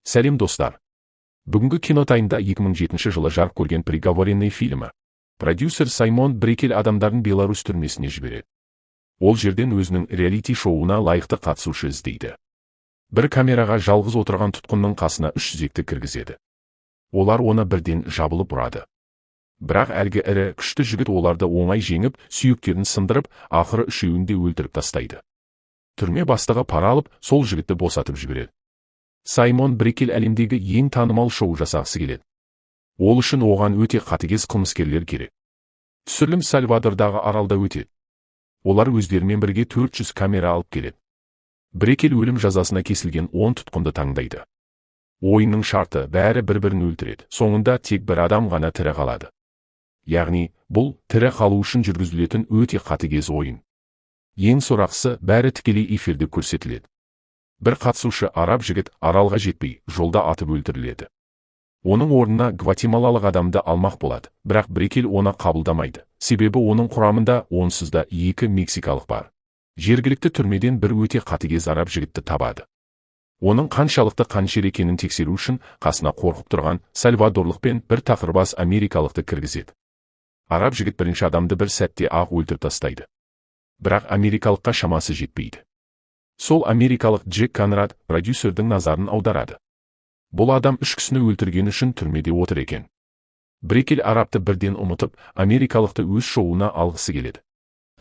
Сәлем достар. Бүгінгі кинотайында 2007 жылы жарық көрген «Приговоренный» фильмі. Продюсер Саймон Брекель адамдарын Беларусь түрмесіне жібереді. Ол жерден өзінің реалити-шоуына лайықты қатысушы іздейді. Бір камераға жалғыз отырған тұтқынның қасына 3 жүзекті кіргізеді. Олар оны бірден жабылып ұрады. Бірақ әлгі ірі күшті жігіт оларды оңай жеңіп, сүйектерін сындырып, ақыры үшеуін де өлтіріп тастайды. Түрме бастығы пара алып, сол жігітті босатып жібереді. Саймон Брекель әлемдегі ең танымал шоу жасағысы келеді. Ол үшін оған өте қатыгез қылмыскерлер керек. Түсірілім Сальвадордағы аралда өтеді. Олар өздерімен бірге 400 камера алып келеді. Брекель өлім жазасына кесілген 10 тұтқынды таңдайды. Ойынның шарты бәрі бір-бірін өлтіреді. Соңында тек бір адам ғана тірі қалады. Яғни, бұл тірі қалу үшін жүргізілетін өте қатыгез ойын. Ең сорақысы, бәрі тікелей эфирде көрсетіледі. Бір қатысушы араб жігіт аралға жетпей, жолда атып өлтіріледі. Оның орнына гватемалалық адамды алмақ болады, бірақ Брекель оны қабылдамайды. Себебі оның құрамында онсыз да 2 мексикалық бар. Жергілікті түрмеден бір өте қатыгез араб жігітті табады. Оның қаншалықты қаншер екенін тексеру үшін қасына қорқып тұрған сальвадорлық пен бір тақырбас америкалықты кіргізеді. Араб жігіт бірінші адамды бір сәтте ақ өлтіріп тастайды. Бірақ америкалыққа шамасы жетпейді. Сол америкалық Джек Конрад продюсердің назарын аударады. Бұл адам 3 кісіні өлтірген үшін түрмеде отыр екен. Брекель арабты бірден ұмытып, америкалықты өз шоуына алғысы келеді.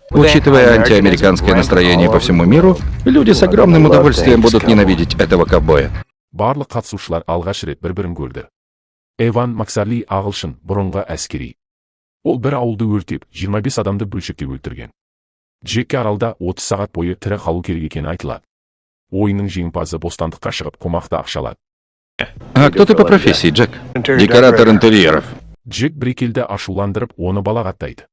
Учитывая антиамериканское настроение по всему миру, люди с огромным удовольствием будут ненавидеть этого ковбоя. Барлық қатысушылар алғаш рет бір-бірін көрді. Эван Максарли ағылшын, бұрынғы әскери. Ол бір ауылды өртеп, 25 адамды бөлшектеп өлтірген. Джекке аралда 30 сағат бойы тірі қалу керек екені айтылады. Ойынның жеңімпазы бостандыққа шығып қомақты ақшалады. А кто ты по профессии, Джек? Декоратор интерьеров. Джек Брекельді ашуландырып, оны балағаттайды.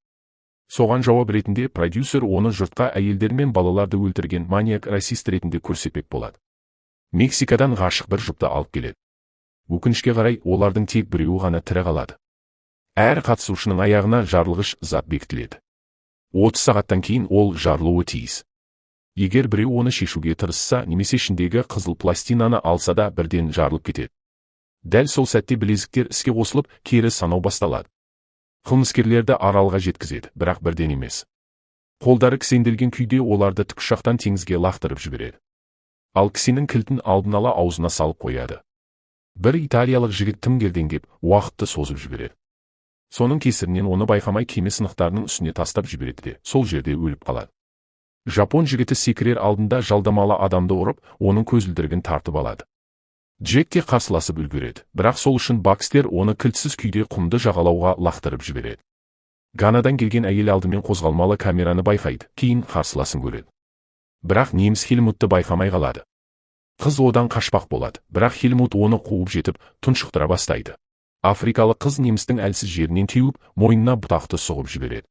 Соған жауап ретінде продюсер оны жұртқа әйелдер мен балаларды өлтірген маниак-расист ретінде көрсетпек болады. Мексикадан ғашық бір жұпты алып келеді. Өкінішке қарай, олардың тек біреуі ғана тірі қалады. Әр қатысушының аяғына жарылғыш зат бекітіледі. 30 сағаттан кейін ол жарылуы тиіс. Егер біреу оны шешуге тырысса, немесе ішіндегі қызыл пластинаны алса да бірден жарылып кетеді. Дәл сол сәтте білезіктер іске қосылып, кері санау басталады. Қылмыскерлерді аралға жеткізеді, бірақ бірден емес. Қолдары кісенделген күйде оларды тікұшақтан теңізге лақтырып жібереді. Ал кісенің кілтін алдын ала аузына салып қояды. Бір италиялық жігіт тым кердеңдеп, уақытты созып жібереді. Соның кесірінен оны байқамай кеме сынықтарының үстіне тастап жібереді де, сол жерде өліп қалады. Жапон жігіті секірер алдында жалдамалы адамды ұрып, оның көзілдірігін тартып алады. Джек те қарсыласып үлгереді, бірақ сол үшін Бакстер оны кілтсіз күйде құмды жағалауға лақтырып жібереді. Ганадан келген әйел алдымен қозғалмалы камераны байқайды, кейін қарсыласын көреді. Бірақ неміс Хельмутты байқамай қалады. Қыз одан қашпақ болады, бірақ Хельмут оны қуып жетіп, тұншықтыра бастайды. Африкалық қыз немістің әлсіз жерінен теуіп, мойнына бұтақты соғып жібереді.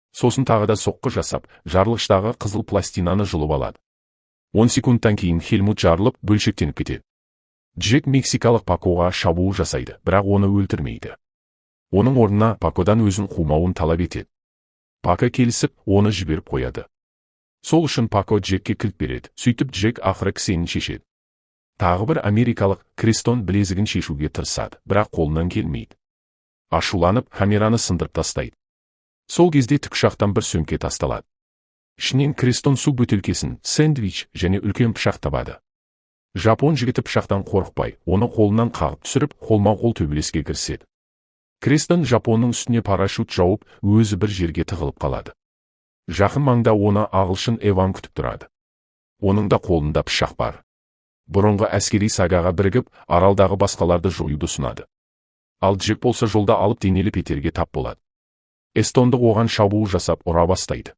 Сосын тағы да соққы жасап, жарылғыштағы қызыл пластинаны жұлып алады. 10 секундтан кейін Хельмут жарылып, бөлшектеніп кетеді. Джек мексикалық Пакоға шабуыл жасайды, бірақ оны өлтірмейді. Оның орнына Пакодан өзін қумауын талап етеді. Пако келісіп, оны жіберіп қояды. Сол үшін Пако Джекке кілт береді, сөйтіп Джек ақыры кісенін шешеді. Тағы бір америкалық Крестон білезігін шешуге тырысады, бірақ қолынан келмейді. Ашуланып, камераны сындырып тастайды. Сол кезде тікұшақтан бір сөмке тасталады. Ішінен Крестон су бөтелкесін, сэндвич және үлкен пышақ табады. Жапон жігіті пышақтан қорықпай, оны қолынан қағып түсіріп, қолма-қол төбелеске кіріседі. Крестон Жапонның үстіне парашют жауып, өзі бір жерге тығылып қалады. Жақын маңда оны ағылшын Эван күтіп тұрады. Оның да қолында пышақ бар. Бұрынғы әскери сагаға бірігіп, аралдағы басқаларды жоюды ұсынады. Ал Джек болса жолда алып денелі Петерге тап болады. Эстондық оған шабуыл жасап ұра бастайды.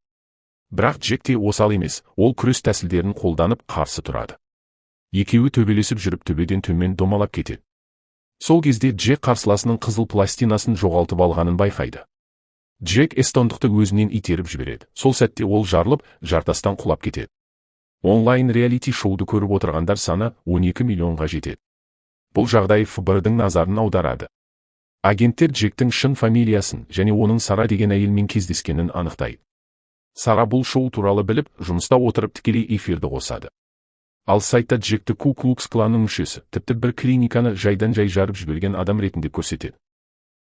Бірақ Джек те осал емес, ол күрес тәсілдерін қолданып қарсы тұрады. Екеуі төбелесіп жүріп төбеден төмен домалап кетеді. Сол кезде Джек қарсыласының қызыл пластинасын жоғалтып алғанын байқайды. Джек эстондықты өзінен итеріп жібереді. Сол сәтте ол жарылып, жартастан құлап кетеді. Онлайн реалити-шоуды көріп отырғандар саны 12 миллионға жетеді. Бұл жағдай ФБР-дің назарын аударады. Агенттер Джектің шын фамилиясын және оның Сара деген әйелмен кездескенін анықтайды. Сара бұл шоу туралы біліп, жұмыста отырып тікелей эфирді қосады. Ал сайтта Джекті Ку Клукс кланының мүшесі, тіпті бір клиниканы жайдан жай жарып жіберген адам ретінде көрсетеді.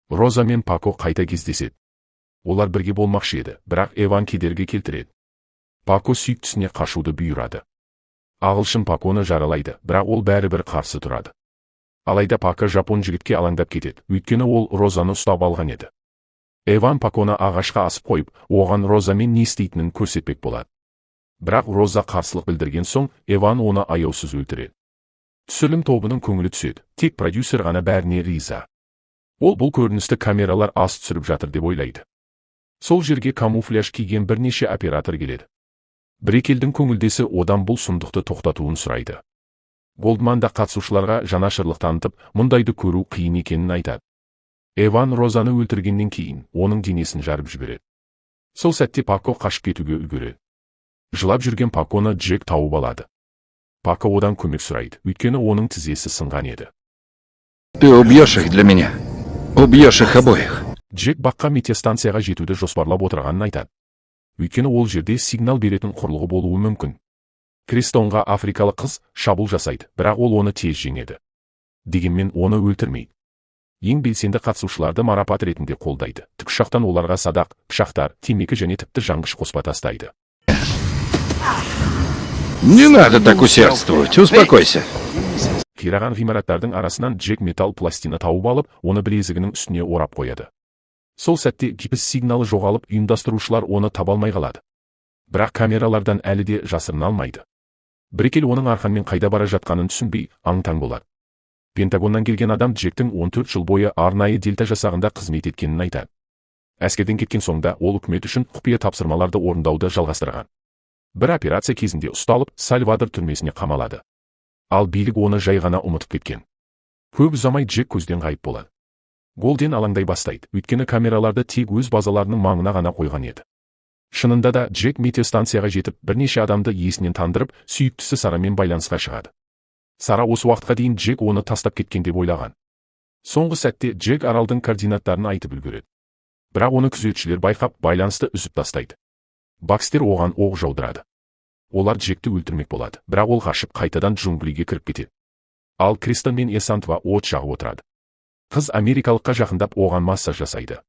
Роза мен Пако қайта кездеседі. Олар бірге болмақшы еді, бірақ Эван кедергі келтіреді. Пако сүйіктісіне қашуды бұйырады. Ағылшын Паконы жаралайды, бірақ ол бәрібір қарсы тұрады. Алайда Пако жапон жігітке алаңдап кетеді, өйткені ол Розаны ұстап алған еді. Эван Паконы ағашқа асып қойып, оған Розамен не істейтінін көрсетпек болады. Бірақ Роза қарсылық білдірген соң, Эван оны аяусыз өлтіреді. Түсірілім тобының көңілі түседі, тек продюсер ғана бәріне риза. Ол бұл көріністі камералар аз түсіріп жатыр деп ойлайды. Сол жерге камуфляж киген бірнеше оператор келеді. Брекелдің көңілдесі одан бұл сұмдықты тоқтатуын сұрайды. Голдман да қатысушыларға жанашырлық танытып, мұндайды көру қиын екенін айтады. Эван Розаны өлтіргеннен кейін, оның денесін жарып жібереді. Сол сәтте Пако қашып кетуге үлгереді. Жылап жүрген Паконы Джек тауып алады. Пако одан көмек сұрайды, өйткені оның тізесі сынған еді. Ты убьешь их для меня. Убьешь их обоих. Джек баққа метеостанцияға жетуді жоспарлап отырғанын айтады. Өйткені ол жерде сигнал беретін құрылғы болуы мүмкін. Крестонға африкалық қыз шабуыл жасайды, бірақ ол оны тез жеңеді. Дегенмен оны өлтірмейді. Ең белсенді қатысушыларды марапат ретінде қолдайды. Тікұшақтан оларға садақ, пышақтар, темекі және тіпті жанғыш қоспа тастайды. Не надо так усердствовать, успокойся. Қираған ғимараттардың арасынан Джек металл пластина тауып алып, оны білезігінің үстіне орап қояды. Сол сәтте гипс сигналы жоғалып, ұйымдастырушылар оны таба алмай қалады. Бірақ камералардан әлі де жасырына алмайды. Брекел оның арқанмен қайда бара жатқанын түсінбей, аң-таң болады. Пентагоннан келген адам Джектің 14 жыл бойы арнайы дельта жасағында қызмет еткенін айтады. Әскерден кеткен соңда ол үкімет үшін құпия тапсырмаларды орындауды жалғастырған. Бір операция кезінде ұсталып, Сальвадор түрмесіне қамалады. Ал билік оны жай ғана ұмытып кеткен. Көп ұзамай Джек көзден ғайып болады. Голден алаңдай бастайды, өйткені камераларды тек өз базаларының маңына ғана қойған еді. Шынында да Джек метеостанцияға жетіп, бірнеше адамды есінен тандырып, сүйіктісі Сарамен байланысқа шығады. Сара осы уақытқа дейін Джек оны тастап кеткен деп ойлаған. Соңғы сәтте Джек аралдың координаттарын айтып үлгереді. Бірақ оны күзетшілер байқап, байланысты үзіп тастайды. Бакстер оған оқ жаудырады. Олар Джекті өлтірмек болады, бірақ ол қашып қайтадан джунглиге кіріп кетеді. Ал Кристен мен Эсантва от жағып отырады. Қыз америкалыққа жақындап оған массаж жасайды.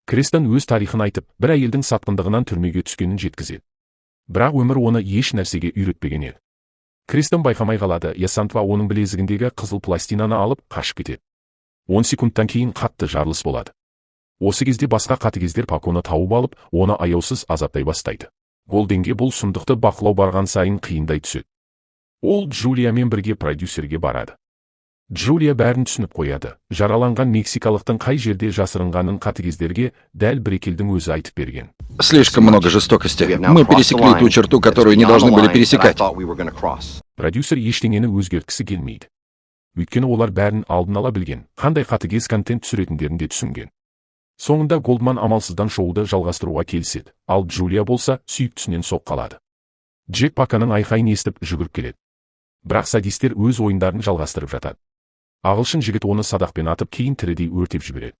Кристен өз тарихын айтып, бір әйелдің сатқындығынан түрмеге түскенін жеткізеді. Бірақ өмір оны еш нәрсеге үйретпеген еді. Кристен байқамай қалады, Эсантва оның білезігіндегі қызыл пластинаны алып қашып кетеді. 10 секундтан кейін қатты жарылыс болады. Осы кезде басқа қатыгездер Паконы тауып алып, оны аяусыз азаптай бастайды. Голденге бұл сұмдықты бақылау барған сайын қиындай түседі. Ол Джулиямен бірге продюсерге барады. Джулия бәрін түсініп қояды. Жараланған мексикалықтың қай жерде жасырынғанын қатыгездерге дәл Брекелдің өзі айтып берген. Слишком много жестокости. Мы пересекли ту черту, которую не должны были пересекать. Продюсер ештеңені өзгерткісі келмейді. Өйткені олар бәрін алдын ала білген, қандай қатыгез контент түсіретіндерін де түсінген. Соңында Голдман амалсыздан шоуды жалғастыруға келіседі, ал Джулия болса сүйіктісінен соқ қалады. Джек Паконың айқайын естіп жүгіріп келеді. Бірақ садистер өз ойындарын жалғастырып жатады. Ағылшын жігіт оны садақпен атып, кейін тірідей өртеп жібереді.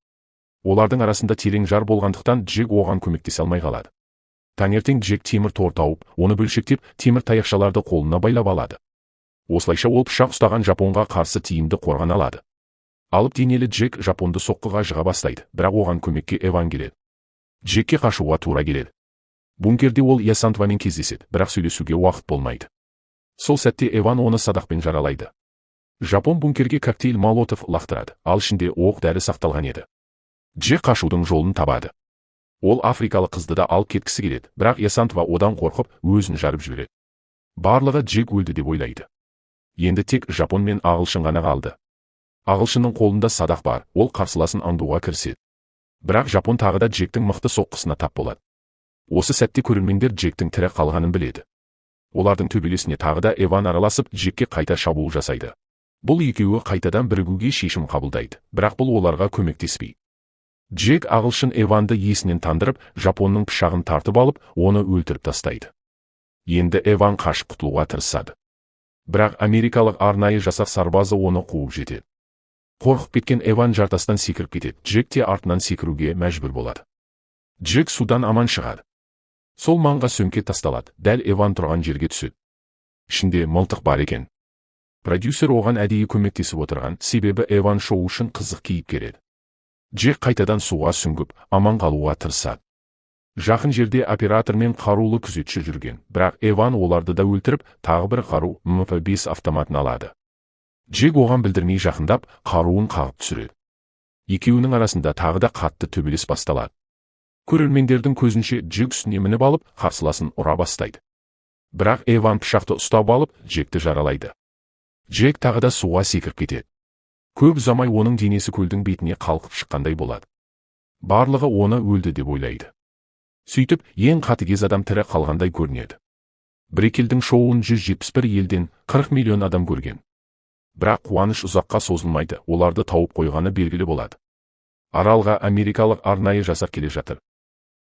Олардың арасында терең жар болғандықтан Джек оған көмектесе алмай қалады. Таңертең Джек темір тор тауып, оны бөлшектеп, темір таяқшаларды қолына байлап алады. Осылайша ол пышақ ұстаған Жапонға қарсы тиімді қорған алады. Алып денелі Джек Жапонды соққыға жыға бастайды, бірақ оған көмекке Эван келеді. Джекке қашуға тура келеді. Бункерде ол Эсантвамен кездеседі, бірақ сөйлесуге уақыт болмайды. Сол сәтте Эван оны садақпен жаралайды. Жапон бункерге коктейль молотов лақтырады, ал ішінде оқ-дәрі сақталған еді. Джек қашудың жолын табады. Ол африкалық қызды да алып кеткісі келеді, бірақ Эсантва одан қорқып, өзін жарып жібереді. Барлығы Джек өлді деп ойлайды. Енді тек Жапон мен ағылшын ғана қалды. Ағылшынның қолында садақ бар, ол қарсыласын аңдуға кіріседі. Бірақ Жапон тағы да Джектің мықты соққысына тап болады. Осы сәтте көрермендер Джектің тірі қалғанын біледі. Олардың төбелесіне тағы да Эван араласып, Джекке қайта шабуыл жасайды. Бұл екеуі қайтадан бірігуге шешім қабылдайды, бірақ бұл оларға көмектеспейді. Джек ағылшын Эванды есінен тандырып, Жапонның пышағын тартып алып, оны өлтіріп тастайды. Енді Эван қашып құтылуға тырысады. Бірақ америкалық арнайы жасақ сарбазы оны қуып жетеді. Қорқып кеткен Эван жартастан секіріп кетеді, Джек те артынан секіруге мәжбүр болады. Джек судан аман шығады. Сол маңға сөмке тасталады, дәл Эван тұрған жерге түседі. Ішінде мылтық бар екен. Продюсер оған әдейі көмектесіп отырған, себебі Эван шоу үшін қызық кейіпкер еді. Джек қайтадан суға сүңгіп, аман қалуға тырысады. Жақын жерде оператор мен қарулы күзетші жүрген, бірақ Эван оларды да өлтіріп, тағы бір қару МП-5 автоматын алады. Джек оған білдірмей жақындап, қаруын қағып түсіреді. Екеуінің арасында тағы да қатты төбелес басталады. Көрермендердің көзінше Джек үстіне мініп алып, қарсыласын ұра бастайды. Бірақ Эван пышақты ұстап алып, Джекті жаралайды. Джек тағы да суға секіріп кетеді. Көп ұзамай оның денесі көлдің бетіне қалқып шыққандай болады. Барлығы оны өлді деп ойлайды. Сөйтіп, ең қатыгез адам тірі қалғандай көрінеді. Брекелдің шоуын 171 елден 40 миллион адам көрген. Бірақ қуаныш ұзаққа созылмайды, оларды тауып қойғаны белгілі болады. Аралға америкалық арнайы жасақ келе жатыр.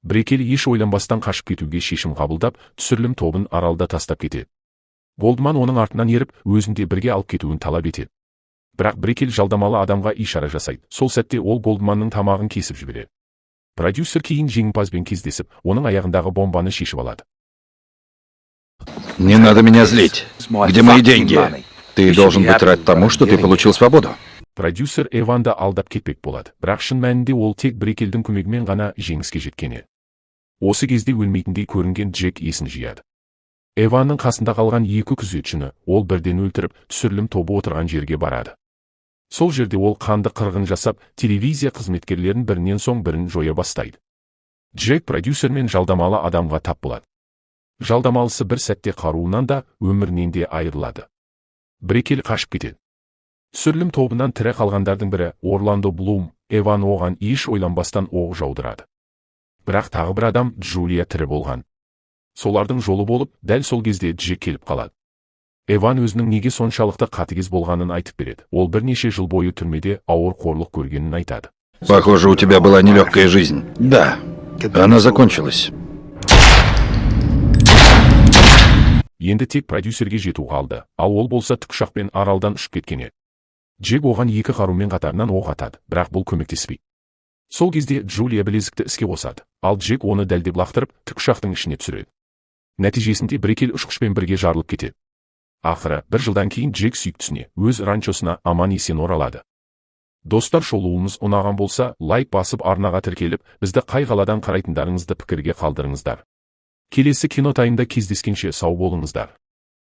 Брекел еш ойланбастан қашып кетуге шешім қабылдап, түсірілім тобын аралда тастап кетеді. Голдман оның артынан еріп, өзінде бірге алып кетуін талап етеді. Бірақ Брекел жалдамалы адамға ишара жасайды. Сол сәтте ол Голдманның тамағын кесіп жібереді. Продюсер кейін жеңімпазбен кездесіп, оның аяғындағы бомбаны шешіп алады. Не надо меня злить. Где мои деньги? Ты должен быть рад тому, что ты получил свободу. Продюсер Эванды алдап кетпек болады, бірақ шын мәнінде ол тек Брекелдің көмегімен ғана жеңіске жеткен еді. Осы кезде өлмейтіндей көрінген Джек есін жияды. Эванның қасында қалған екі күзетшіні ол бірден өлтіріп, түсірілім тобы отырған жерге барады. Сол жерде ол қанды қырғын жасап, телевизия қызметкерлерін бірінен соң бірін жоя бастайды. Джек продюсер мен жалдамалы адамға тап болады. Жалдамалысы бір сәтте қаруынан да, өмірінен де айырылады. Брекел қашып кетеді. Түсірілім тобынан тірі қалғандардың бірі Орландо Блум, Эван оған еш ойланбастан оқ жаудырады. Бірақ тағы бір адам Джулия тірі болған. Солардың жолы болып, дәл сол кезде Джек келіп қалады. Эван өзінің неге соншалықты қатыгез болғанын айтып береді. Ол бірнеше жыл бойы түрмеде ауыр қорлық көргенін айтады. Похоже, у тебя была нелегкая жизнь. Да, она закончилась. Енді тек продюсерге жету қалды, ал ол болса тікұшақпен аралдан ұшып кеткен еді. Джек оған екі қарумен қатарынан оқ атады, бірақ бұл көмектеспейді. Сол кезде Джулия білезікті іске қосады, ал Джек оны дәлдеп лақтырып, тікұшақтың ішіне түсіреді. Нәтижесінде Брекел ұшқышпен бірге жарылып кетеді. Ақыры, бір жылдан кейін Джек сүйіктісіне, өз ранчосына аман-есен оралады. Достар, шолуымыз ұнаған болса, лайк басып арнаға тіркеліп, бізді қай қаладан қарайтындарыңызды пікірге қалдырыңыздар. Келесі кинотайымда кездескенше сау болыңыздар.